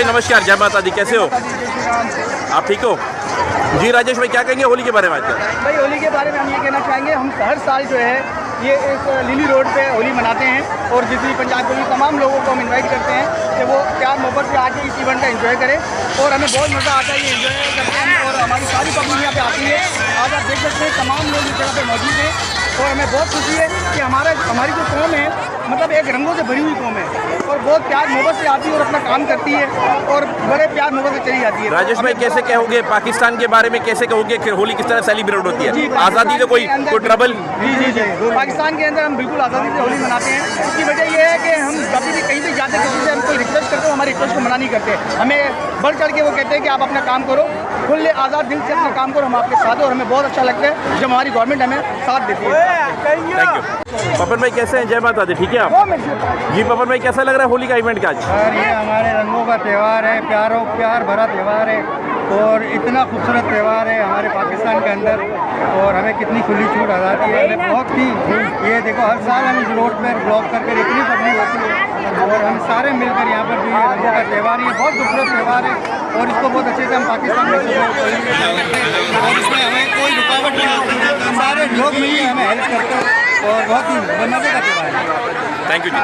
भाई नमस्कार, जय माता दी, कैसे हो आप? ठीक हो जी। राजेश भाई क्या कहेंगे होली के बारे में आजकल? भाई होली के बारे में हम ये कहना चाहेंगे, हम हर साल जो है ये इस लिली रोड पे होली मनाते हैं और जितनी पंजाब के तमाम लोगों को हम इनवाइट करते हैं कि वो प्यार मोहब्बत से आके इस इवेंट का एंजॉय करें और हमें बहुत मज़ा आता है ये एंजॉय करते हैं और हमारी सारी पब्लिक यहाँ पे आती है। आज आप देख सकते हैं तमाम लोग इस जगह पे मौजूद हैं और हमें बहुत खुशी है कि हमारी जो कौम है मतलब एक रंगों से भरी हुई कौम है और बहुत प्यार मोहब्बत से आती है और अपना काम करती है और बड़े प्यार मोहब्बत से चली जाती है। राजेश भाई कैसे कहोगे पाकिस्तान के बारे में, कैसे कहोगे कि होली किस तरह सेलिब्रेट होती है? आज़ादी का कोई ट्रबल? जी पाकिस्तान के अंदर हम बिल्कुल आज़ादी से होली मनाते हैं। उसकी वजह यह है कि हम कभी भी कहीं भी जाते हैं किसी से हम कोई रिक्वेस्ट करते हो, हमारी रिक्वेस्ट को मना नहीं करते। हमें बढ़ चढ़ के वो कहते हैं कि आप अपना काम करो, खुले आज़ाद दिल से अपना काम करो, हम आपके साथ हैं और हमें बहुत अच्छा लगता है जब हमारी गवर्नमेंट हमें साथ देती है। Thank you. पवन भाई कैसे हैं? जय माता दी, ठीक है आप? जी पवन भाई कैसा लग रहा है होली का इवेंट का आज? सर ये हमारे रंगों का त्यौहार है, प्यार भरा त्यौहार है और इतना खूबसूरत त्यौहार है हमारे पाकिस्तान के अंदर और हमें कितनी खुली छूट आज़ादी है। हमें बहुत ही ये देखो हर साल हम इस रोड पर ब्लॉक करके इतनी पब्लिक होती है और हम सारे मिलकर यहाँ पर जो ये रंगों का त्यौहार ये बहुत खूबसूरत त्यौहार है और इसको बहुत अच्छे से हम पाकिस्तान में और इसमें हमें कोई रुकावट नहीं होती, सारे लोग मिलकर हमें हेल्प करते हैं और बहुत ही मज़े का त्यौहार है। Thank you ji.